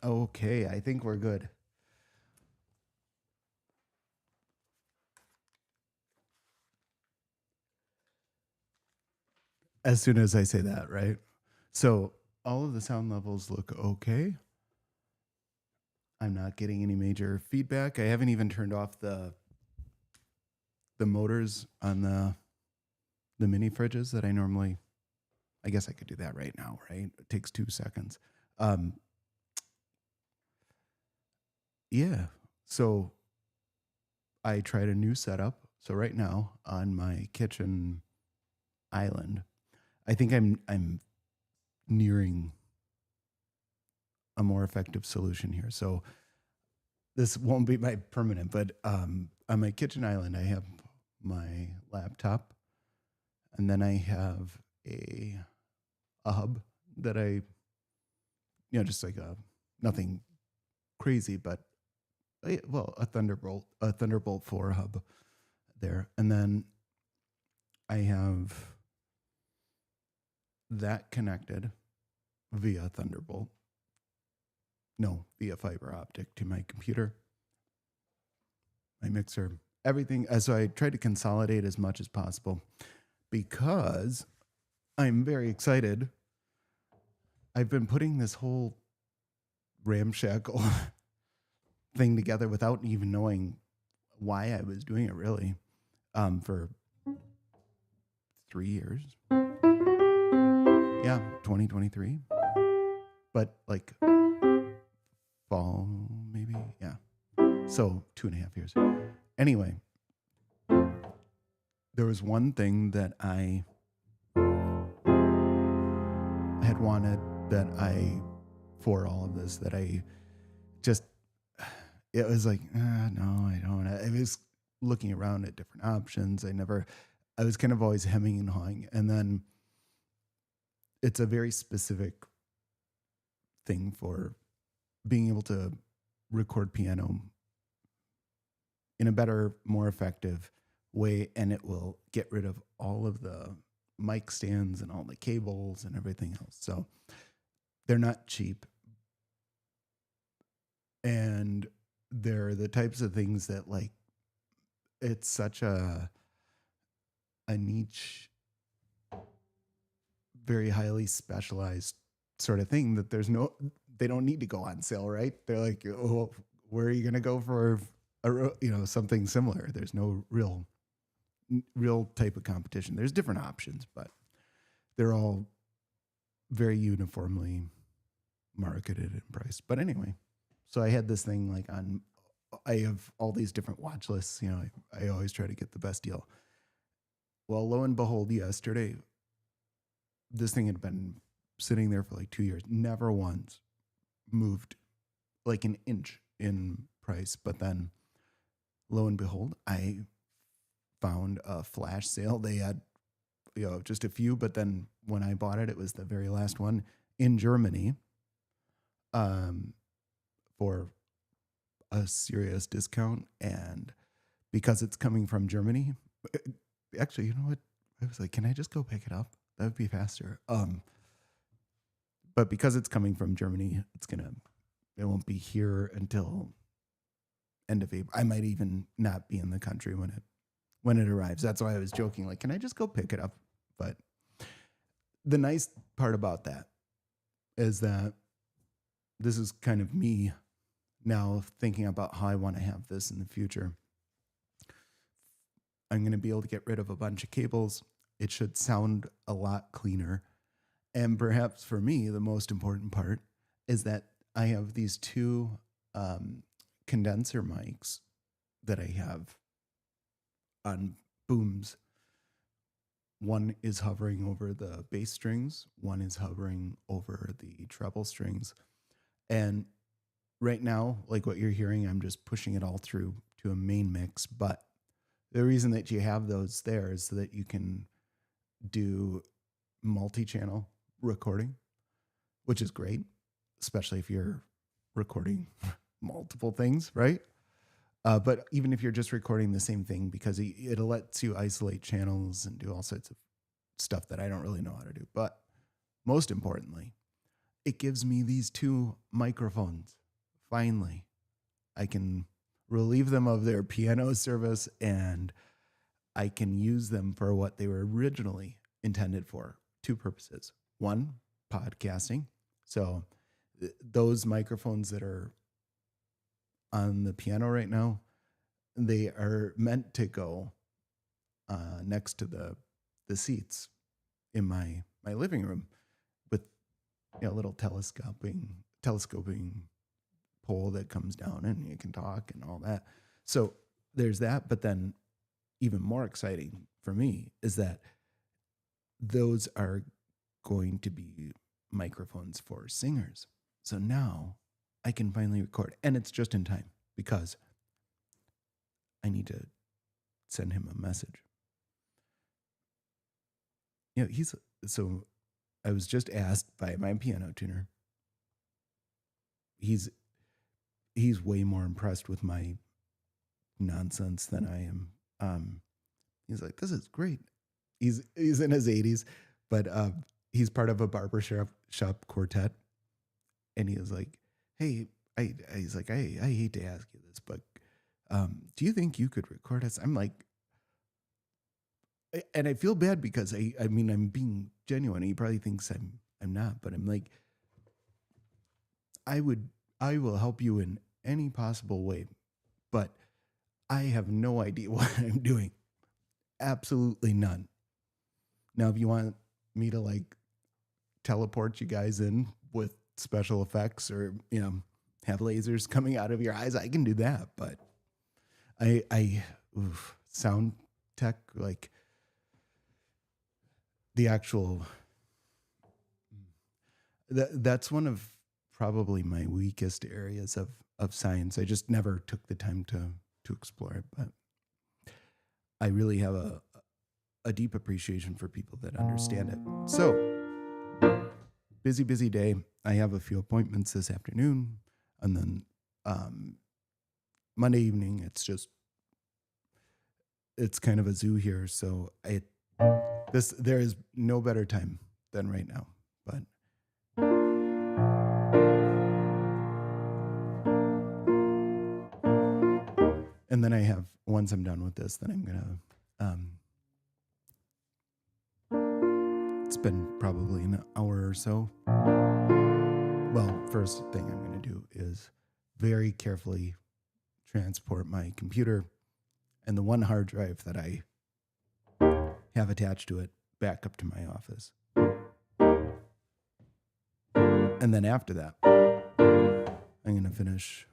Okay, I think we're good. As soon as I say that, right? So all of the sound levels look okay. I'm not getting any major feedback. I haven't even turned off the motors on the mini fridges that I normally. I guess I could do that right now, right? It takes 2 seconds. Um, yeah. So I tried a new setup. So right now on my kitchen island, I think I'm nearing a more effective solution here. So this won't be my permanent, but on my kitchen island, I have my laptop, and then I have a hub that just like nothing crazy, but well, a Thunderbolt 4 hub there, and then I have that connected via Thunderbolt, no, via fiber optic to my computer, my mixer, everything. So I tried to consolidate as much as possible because I'm very excited. I've been putting this whole ramshackle thing together without even knowing why I was doing it really for 3 years. Yeah, 2023. But like fall, maybe. Yeah. So 2.5 years. Anyway, there was one thing that I had wanted for all of this, that I just, it was like, no, I don't. I was looking around at different options. I was kind of always hemming and hawing. And then it's a very specific thing for being able to record piano in a better, more effective way. And it will get rid of all of the mic stands and all the cables and everything else. So they're not cheap. And they're the types of things that, like, it's such a niche, very highly specialized sort of thing that they don't need to go on sale, right? They're like, oh, where are you going to go for something similar? There's no real type of competition. There's different options, but they're all very uniformly marketed and priced. But anyway, so I had this thing like I have all these different watch lists. I always try to get the best deal. Well, lo and behold, yesterday, this thing had been sitting there for like 2 years, never once moved like an inch in price. But then, lo and behold, I found a flash sale. They had, just a few, but then when I bought it, it was the very last one in Germany, for a serious discount. And because it's coming from Germany, actually, you know what? I was like, can I just go pick it up? That would be faster. But because it's coming from Germany, it won't be here until end of April. I might even not be in the country when it arrives. That's why I was joking, like, can I just go pick it up? But the nice part about that is that this is kind of me now thinking about how I want to have this in the future. I'm going to be able to get rid of a bunch of cables. It should sound a lot cleaner. And perhaps for me, the most important part is that I have these two condenser mics that I have on booms. One is hovering over the bass strings. One is hovering over the treble strings. And right now, like what you're hearing, I'm just pushing it all through to a main mix. But the reason that you have those there is so that you can do multi-channel recording, which is great, especially if you're recording multiple things, right? But even if you're just recording the same thing, because it lets you isolate channels and do all sorts of stuff that I don't really know how to do. But most importantly, it gives me these two microphones. Finally, I can relieve them of their piano service, and I can use them for what they were originally intended for. Two purposes. One, podcasting. So those microphones that are on the piano right now, they are meant to go next to the seats in my living room with a little telescoping pole that comes down and you can talk and all that. So there's that. But then even more exciting for me is that those are going to be microphones for singers. So now I can finally record, and it's just in time because I need to send him a message. So I was just asked by my piano tuner. He's way more impressed with my nonsense than I am. He's like, this is great. He's in his 80s, but he's part of a barbershop quartet. And he was like, hey, he's like, I hate to ask you this, but do you think you could record us? I'm like, and I feel bad because I mean, I'm being genuine. He probably thinks I'm not, but I'm like, I will help you in any possible way, but I have no idea what I'm doing. Absolutely none. Now, if you want me to like teleport you guys in with special effects or, have lasers coming out of your eyes, I can do that. But sound tech, like the actual, that's one of probably my weakest areas of science. I just never took the time to explore it, but I really have a deep appreciation for people that understand it. So busy day. I have a few appointments this afternoon, and then Monday evening, it's kind of a zoo here. So there is no better time than right now, but and then I have, once I'm done with this, then I'm going to spend probably an hour or so. Well, first thing I'm going to do is very carefully transport my computer and the one hard drive that I have attached to it back up to my office. And then after that, I'm going to finish.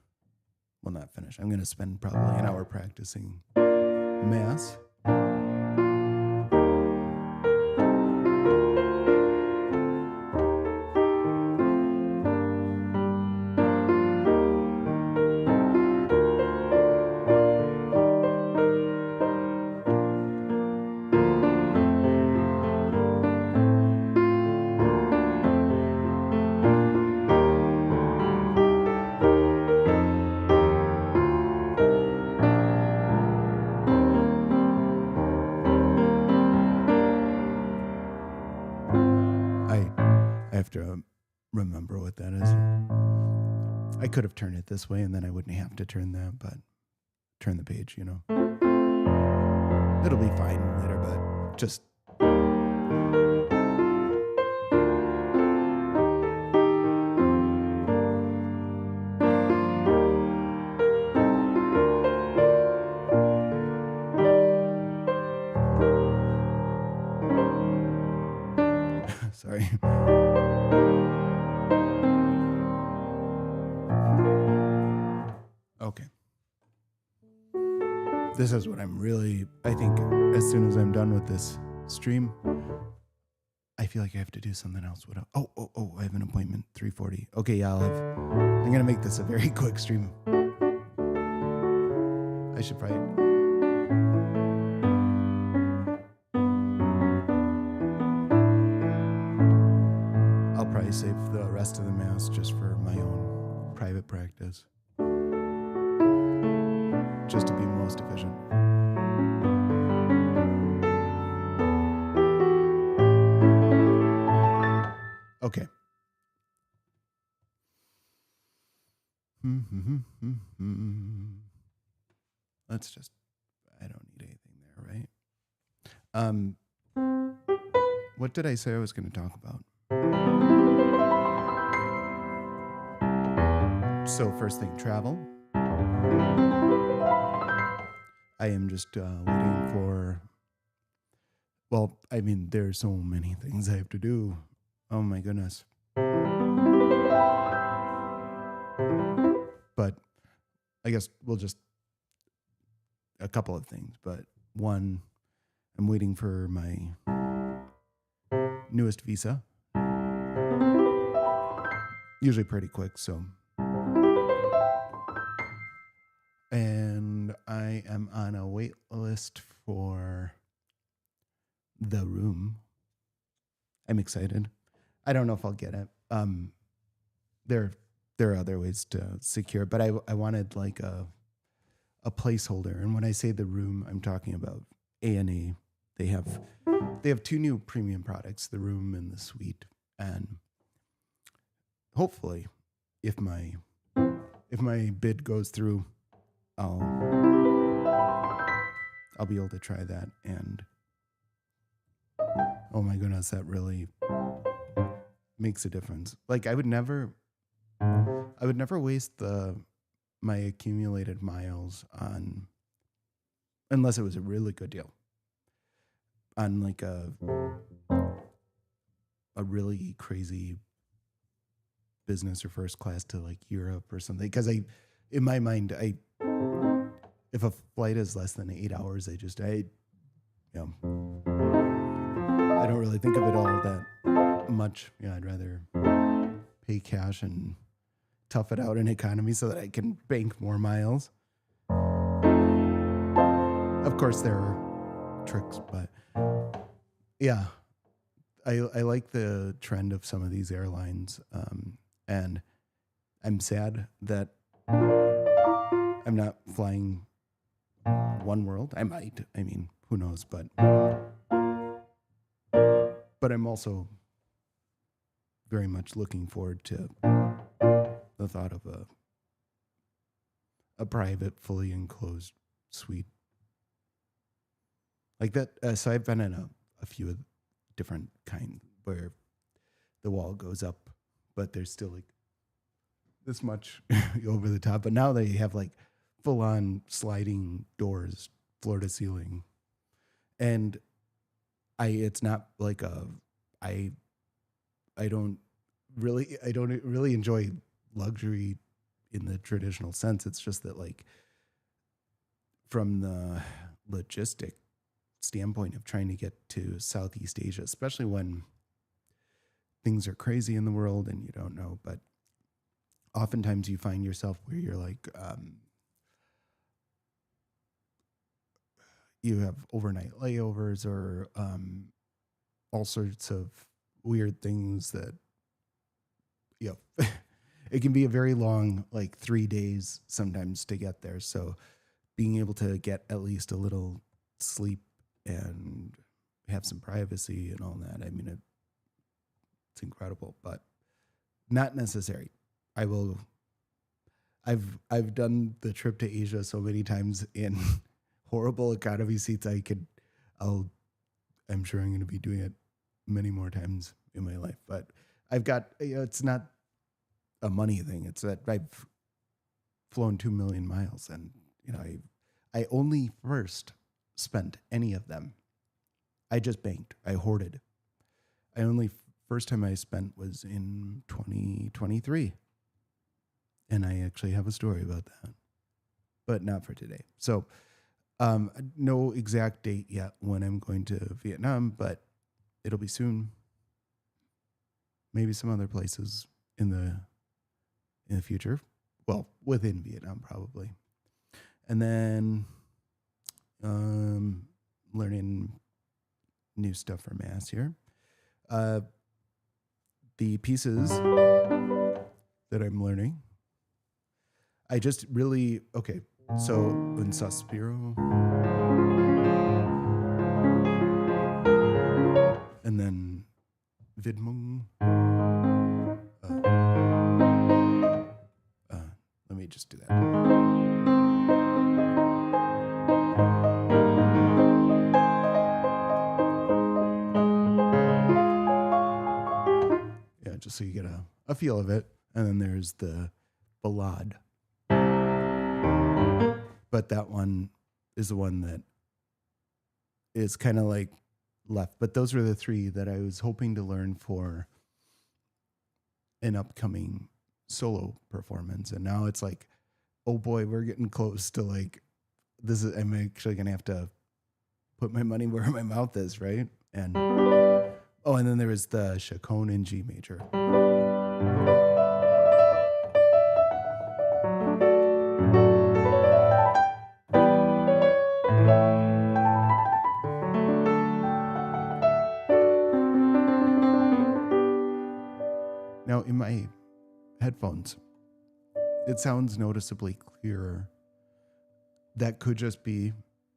Well, not finish. I'm going to spend probably an hour practicing Mass. I have to remember what that is. I could have turned it this way and then I wouldn't have to turn that, but turn the page, It'll be fine later, but just... Sorry. Okay. This is what I think as soon as I'm done with this stream, I feel like I have to do something else. I have an appointment, 3:40. Okay, yeah, I'm going to make this a very quick stream. I should probably... I'll probably save the rest of the Mass just for my own private practice. Just to be most efficient. Okay. Let's just, I don't need anything there, right? Um, what did I say I was going to talk about? So first thing, travel. I am just waiting for, well, I mean, there's so many things I have to do. Oh my goodness. But I guess we'll just, a couple of things. But one, I'm waiting for my newest visa. Usually pretty quick, so. And I am on a wait list for the room. I'm excited. I don't know if I'll get it. There are other ways to secure it, but I wanted like a placeholder. And when I say the room, I'm talking about A&E. They have two new premium products, the room and the suite. And hopefully, if my bid goes through, I'll be able to try that. And oh my goodness, that really makes a difference. Like I would never waste my accumulated miles on, unless it was a really good deal, on like a really crazy business or first class to like Europe or something. Because in my mind, if a flight is less than 8 hours, I don't really think of it all that much. Yeah, I'd rather pay cash and tough it out in economy so that I can bank more miles. Of course, there are tricks, but yeah, I like the trend of some of these airlines, and I'm sad that I'm not flying One World. I might. I mean, who knows? But I'm also very much looking forward to the thought of a private, fully enclosed suite like that. So I've been in a few different kinds where the wall goes up, but there's still like this much over the top. But now they have like full on sliding doors, floor to ceiling. And it's not like I don't really enjoy luxury in the traditional sense. It's just that like from the logistic standpoint of trying to get to Southeast Asia, especially when things are crazy in the world and you don't know, but oftentimes you find yourself where you're like, you have overnight layovers or all sorts of weird things that, it can be a very long, like 3 days sometimes to get there. So being able to get at least a little sleep and have some privacy and all that, I mean, it's incredible, but not necessary. I've done the trip to Asia so many times in horrible economy seats. I'm sure I'm going to be doing it many more times in my life, but I've got, it's not a money thing. It's that I've flown 2 million miles and, I only first spent any of them. I just banked. I hoarded. First time I spent was in 2023. And I actually have a story about that, but not for today. So, no exact date yet when I'm going to Vietnam, but it'll be soon. Maybe some other places in the future. Well, within Vietnam, probably. And then, learning new stuff for mass here. The pieces that I'm learning, I just really, okay, so in Sospiro, and then Vidmung, let me just just do that. Yeah, just so you get a feel of it. And then there's the ballade. But that one is the one that is kind of like left. But those were the three that I was hoping to learn for an upcoming solo performance. And now it's like, oh boy, we're getting close to like, I'm actually going to have to put my money where my mouth is, right? And and then there was the Chaconne in G major. Now, in my headphones, it sounds noticeably clearer. That could just be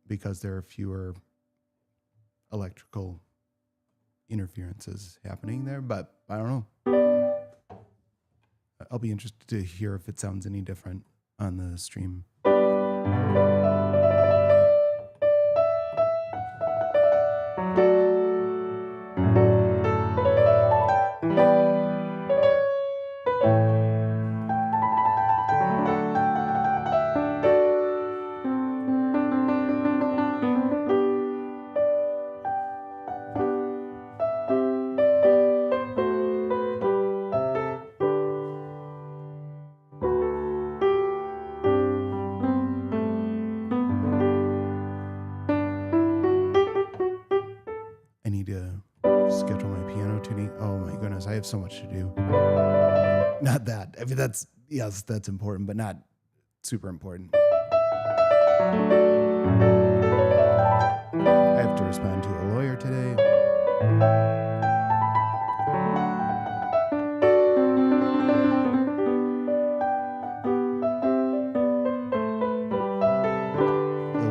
because there are fewer electrical interferences happening there, but I don't know. I'll be interested to hear if it sounds any different on the stream. I need to schedule my piano tuning. Oh my goodness, I have so much to do. Not that. I mean, that's important, but not super important. I have to respond to a lawyer today.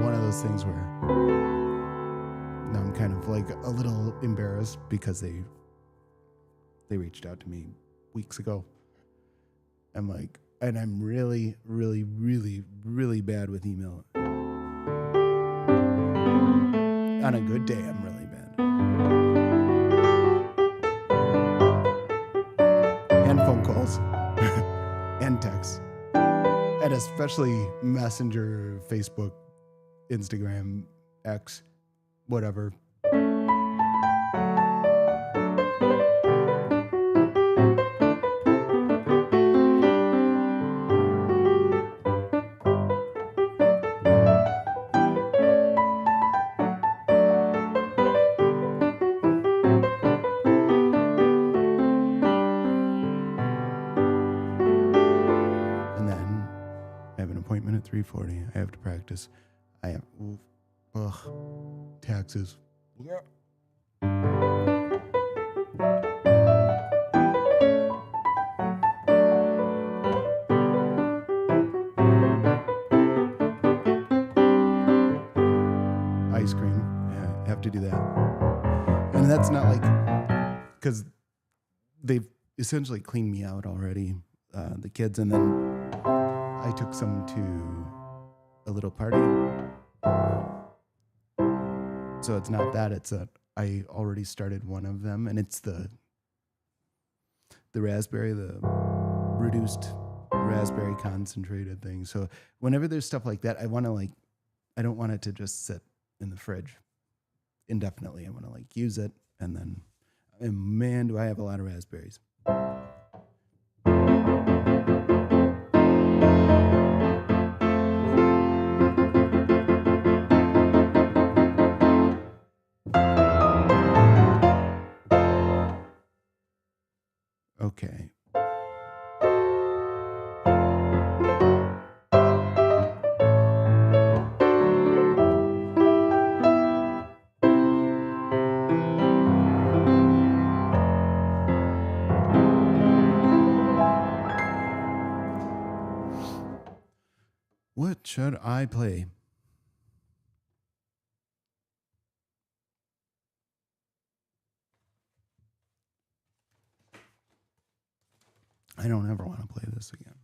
One of those things where now I'm kind of like a little embarrassed because they reached out to me weeks ago. I'm like, and I'm really, really, really, really bad with email. On a good day, I'm really bad. And phone calls. And texts. And especially Messenger, Facebook, Instagram, X, whatever. At 3:40, I have to practice. I have taxes. Yeah. Ice cream. Yeah, I have to do that. And that's not like, because they've essentially cleaned me out already, the kids, and then I took some to a little party. So it's not that, it's that I already started one of them, and it's the raspberry, the reduced raspberry concentrated thing. So whenever there's stuff like that, I don't want it to just sit in the fridge indefinitely. I want to like use it, and then, and man, do I have a lot of raspberries. Okay. What should I play? I don't ever want to play this again.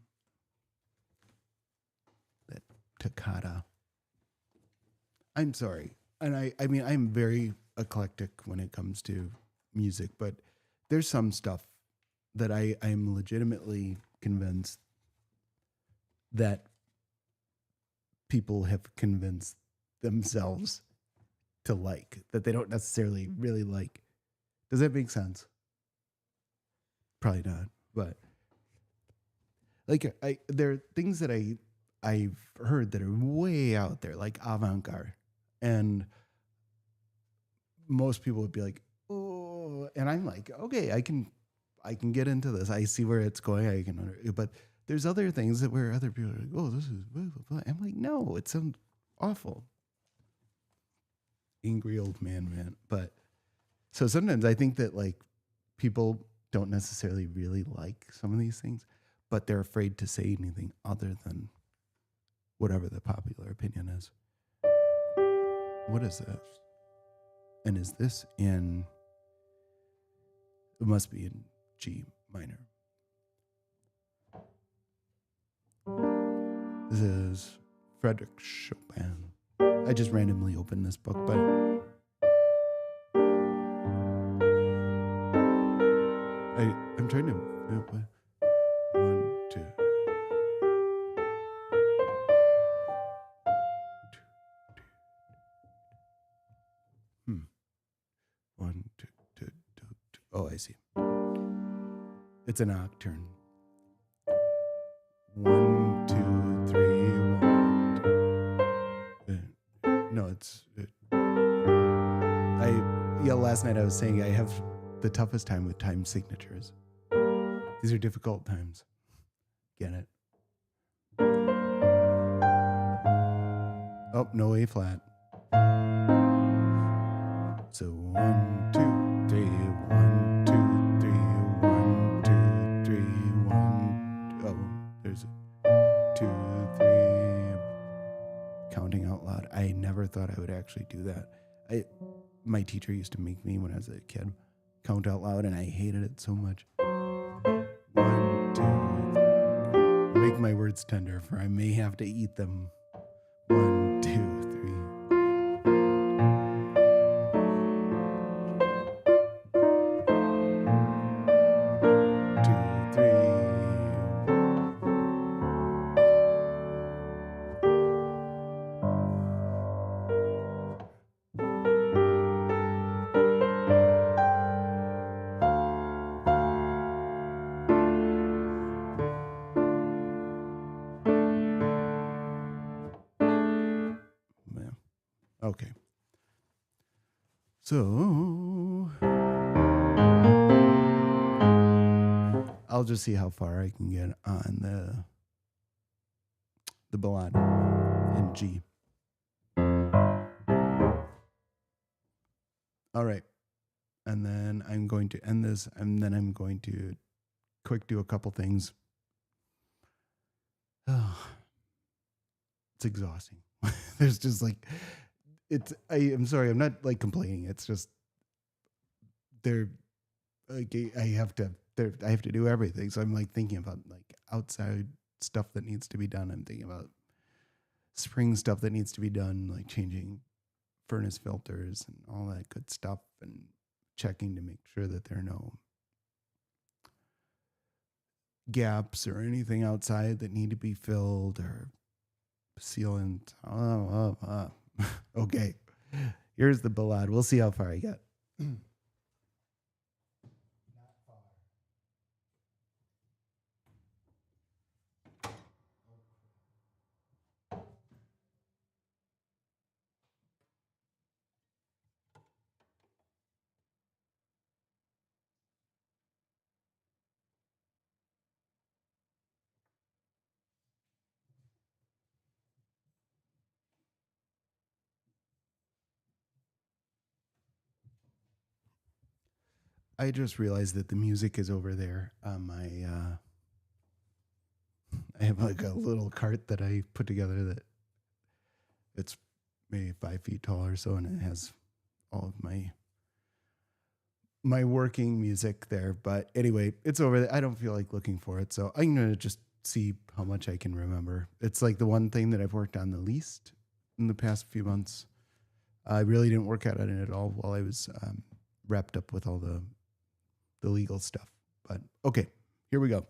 toccata. I'm sorry. And I mean, I'm very eclectic when it comes to music, but there's some stuff that I'm legitimately convinced that people have convinced themselves to like, that they don't necessarily really like. Does that make sense? Probably not, but like there are things that I've heard that are way out there, like avant-garde, and most people would be like, oh, and I'm like, okay, I can get into this. I see where it's going. But there's other things that where other people are like, oh, this is blah, blah, blah. I'm like, no, it sounds awful. Angry old man. But so sometimes I think that like people don't necessarily really like some of these things, but they're afraid to say anything other than whatever the popular opinion is. What is this? And is this in, it must be in G minor. This is Frederick Chopin. I just randomly opened this book, but I'm trying to, 1, 2. 1, 2, 2, 2, 2. Oh, I see. It's an octave. 1, 2, 3, 1, 2. No, it's. Last night I was saying I have the toughest time with time signatures. These are difficult times. Get it? Oh, no A flat. So 1, 2, 3, 1, 2, 3, 1, 2, 3, 1. Oh, there's a 2, 3. Counting out loud. I never thought I would actually do that. My teacher used to make me when I was a kid count out loud, and I hated it so much. 1, 2. Make my words tender, for I may have to eat them. 1, 2, 3. Okay. So I'll just see how far I can get on the ballad in G. All right. And then I'm going to end this, and then I'm going to quick do a couple things. Oh, it's exhausting. There's just like, I'm sorry, I'm not like complaining. It's just like I have to do everything. So I'm like thinking about like outside stuff that needs to be done. I'm thinking about spring stuff that needs to be done, like changing furnace filters and all that good stuff, and checking to make sure that there are no gaps or anything outside that need to be filled, or sealant. Okay, here's the ballad. We'll see how far I get. I just realized that the music is over there on my. I have like a little cart that I put together that it's maybe 5 feet tall or so, and it has all of my working music there. But anyway, it's over there. I don't feel like looking for it, so I'm gonna just see how much I can remember. It's like the one thing that I've worked on the least in the past few months. I really didn't work at it at all while I was wrapped up with all the legal stuff. But okay, here we go.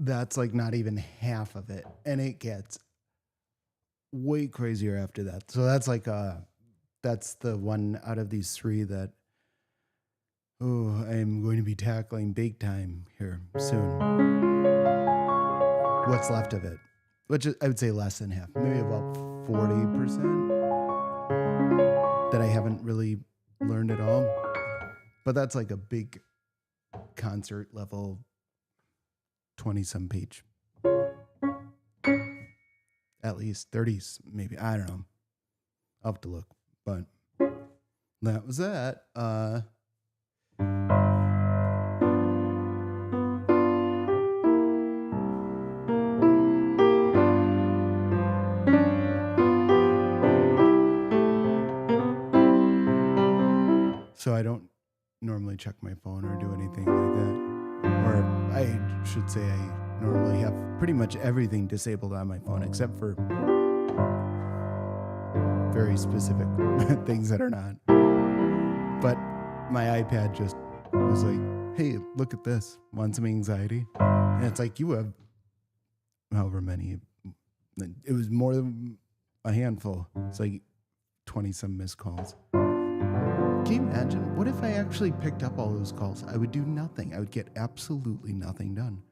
that's like not even half of it. And it gets way crazier after that. So that's like that's the one out of these three that I'm going to be tackling big time here soon. What's left of it, which I would say less than half, maybe about 40% that I haven't really learned at all. But that's like a big concert level 20 some page, at least 30s, maybe. I don't know. I'll have to look, but that was that. So I don't normally check my phone or do anything like that. Or I should say I normally have pretty much everything disabled on my phone except for very specific things that are not. But my iPad just was like, hey, look at this. Want some anxiety? And it's like, you have however many. It was more than a handful. It's like 20 some missed calls. Can you imagine? What if I actually picked up all those calls? I would do nothing. I would get absolutely nothing done.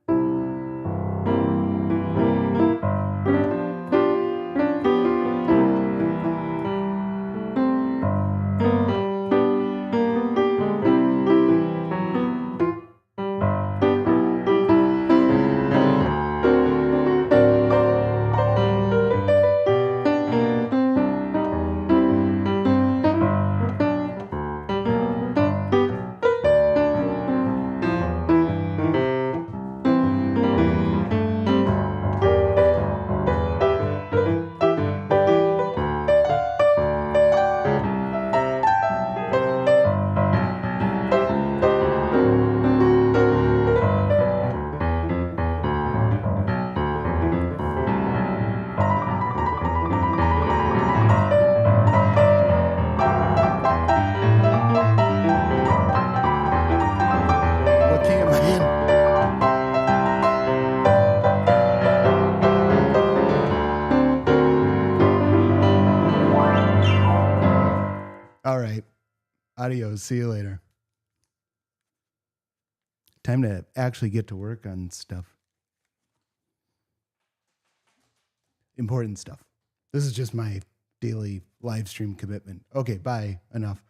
What key am I in? All right. Adios. See you later. Time to actually get to work on stuff. Important stuff. This is just my daily live stream commitment. Okay, bye. Enough.